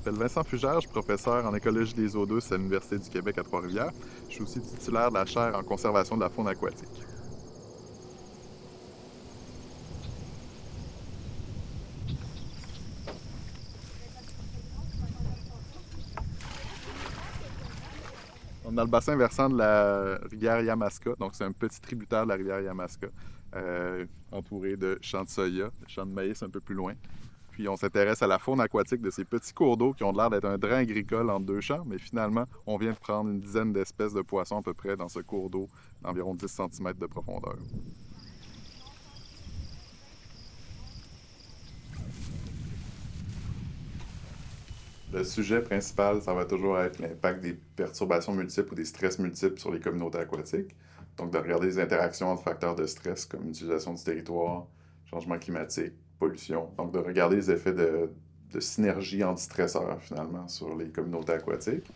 m'appelle Vincent Fugère, je suis professeur en écologie des eaux douces à l'Université du Québec à Trois-Rivières. Je suis aussi titulaire de la chaire en conservation de la faune aquatique. On est dans le bassin versant de la rivière Yamaska, donc c'est un petit tributaire de la rivière Yamaska, entouré de champs de soya, de champs de maïs un peu plus loin. Puis on s'intéresse à la faune aquatique de ces petits cours d'eau qui ont l'air d'être un drain agricole entre deux champs, mais finalement, on vient de prendre une dizaine d'espèces de poissons à peu près dans ce cours d'eau d'environ 10 cm de profondeur. Le sujet principal, ça va toujours être l'impact des perturbations multiples ou des stress multiples sur les communautés aquatiques. Donc, de regarder les interactions entre facteurs de stress comme l'utilisation du territoire, changement climatique, pollution. Donc, de regarder les effets de synergie antistresseurs, finalement, sur les communautés aquatiques.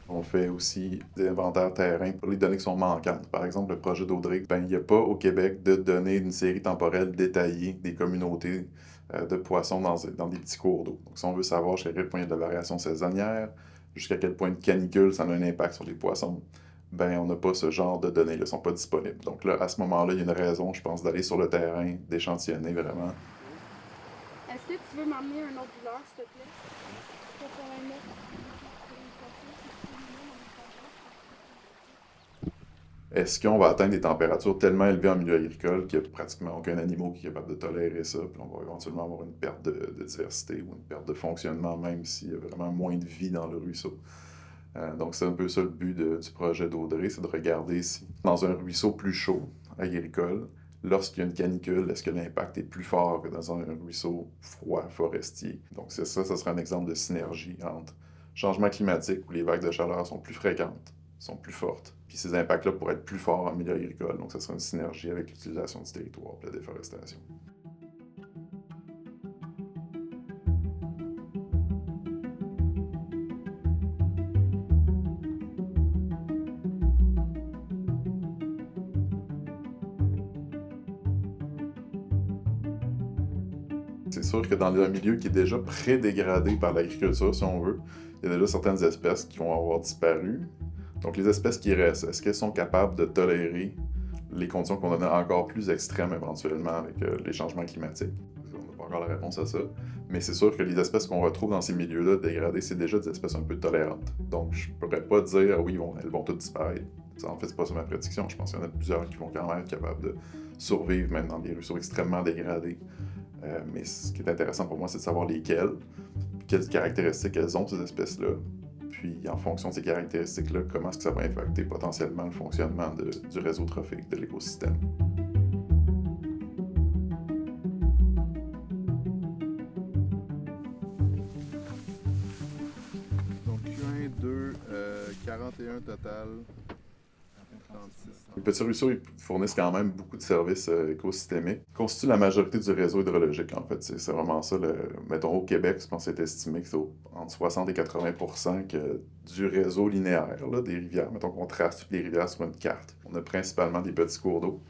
On fait aussi des inventaires terrain pour les données qui sont manquantes. Par exemple, le projet d'Audrey, il n'y a pas au Québec de données d'une série temporelle détaillée des communautés de poissons dans des petits cours d'eau. Donc, si on veut savoir jusqu'à quel point il y a de la variation saisonnière, jusqu'à quel point de canicule ça a un impact sur les poissons, on n'a pas ce genre de données, elles ne sont pas disponibles. Donc là, à ce moment-là, il y a une raison, je pense, d'aller sur le terrain, d'échantillonner vraiment. Est-ce que tu veux m'emmener un autre douleur, s'il te plaît? Pour faire un autre. Est-ce qu'on va atteindre des températures tellement élevées en milieu agricole qu'il n'y a pratiquement aucun animal qui est capable de tolérer ça, puis on va éventuellement avoir une perte de diversité ou une perte de fonctionnement, même s'il y a vraiment moins de vie dans le ruisseau. Donc c'est un peu ça le but du projet d'Audrey, c'est de regarder si dans un ruisseau plus chaud, agricole, lorsqu'il y a une canicule, est-ce que l'impact est plus fort que dans un ruisseau froid, forestier. Donc c'est ça sera un exemple de synergie entre changement climatique où les vagues de chaleur sont plus fréquentes, sont plus fortes, puis ces impacts-là pourraient être plus forts en milieu agricole. Donc ça sera une synergie avec l'utilisation du territoire et la déforestation. C'est sûr que dans un milieu qui est déjà pré-dégradé par l'agriculture, si on veut, il y a déjà certaines espèces qui vont avoir disparu. Donc les espèces qui restent, est-ce qu'elles sont capables de tolérer les conditions qu'on a encore plus extrêmes éventuellement avec les changements climatiques? On n'a pas encore la réponse à ça. Mais c'est sûr que les espèces qu'on retrouve dans ces milieux-là dégradés, c'est déjà des espèces un peu tolérantes. Donc je pourrais pas dire, ah oui, elles vont toutes disparaître. En fait, c'est pas ça ma prédiction. Je pense qu'il y en a plusieurs qui vont quand même être capables de survivre, même dans des ruisseaux extrêmement dégradés. Mais ce qui est intéressant pour moi, c'est de savoir lesquelles, quelles caractéristiques elles ont, ces espèces-là. Puis, en fonction de ces caractéristiques-là, comment est-ce que ça va impacter potentiellement le fonctionnement du réseau trophique de l'écosystème. Donc, Q1, 2, 41 total. Les petits ruisseaux ils fournissent quand même beaucoup de services écosystémiques. Ils constituent la majorité du réseau hydrologique, en fait. C'est vraiment ça. Mettons, au Québec, je pense que c'est estimé que c'est entre 60 et 80% du réseau linéaire là, des rivières. Mettons qu'on trace toutes les rivières sur une carte. On a principalement des petits cours d'eau.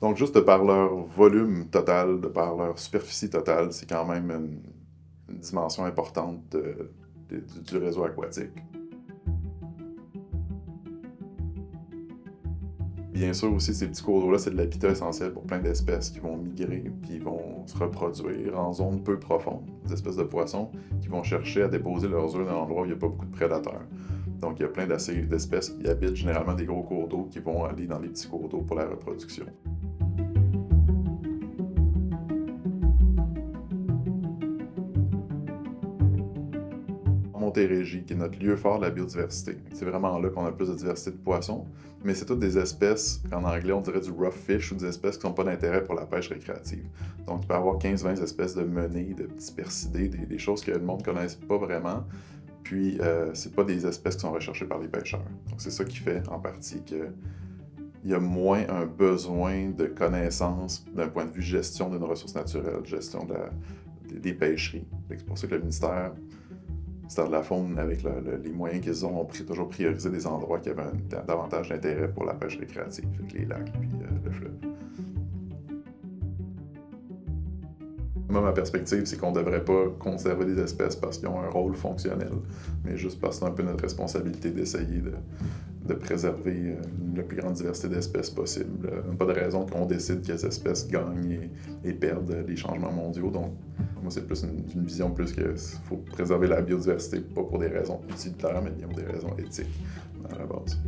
Donc, juste de par leur volume total, de par leur superficie totale, c'est quand même une dimension importante du réseau aquatique. Bien sûr aussi, ces petits cours d'eau-là, c'est de l'habitat essentiel pour plein d'espèces qui vont migrer puis vont se reproduire en zone peu profonde. Des espèces de poissons qui vont chercher à déposer leurs œufs dans un endroit où il n'y a pas beaucoup de prédateurs. Donc il y a plein d'espèces qui habitent généralement des gros cours d'eau qui vont aller dans les petits cours d'eau pour la reproduction. Montérégie, qui est notre lieu fort de la biodiversité. C'est vraiment là qu'on a le plus de diversité de poissons, mais c'est toutes des espèces, en anglais on dirait du rough fish, ou des espèces qui n'ont pas d'intérêt pour la pêche récréative. Donc il peut y avoir 15-20 espèces de menés, de petits percidés, des choses que le monde ne connaisse pas vraiment, puis c'est pas des espèces qui sont recherchées par les pêcheurs. Donc c'est ça qui fait en partie qu'il y a moins un besoin de connaissances d'un point de vue gestion d'une ressource naturelle, gestion des pêcheries. C'est pour ça que le ministère de la faune, avec les moyens qu'ils ont toujours priorisé des endroits qui avaient davantage d'intérêt pour la pêche récréative, avec les lacs et le fleuve. Moi, ma perspective, c'est qu'on devrait pas conserver des espèces parce qu'ils ont un rôle fonctionnel, mais juste parce que c'est un peu notre responsabilité d'essayer de préserver la plus grande diversité d'espèces possible. Pas de raison qu'on décide quelles espèces gagnent et perdent les changements mondiaux. Donc, moi, c'est plus une vision plus que faut préserver la biodiversité, pas pour des raisons utilitaires, mais bien pour des raisons éthiques à la base.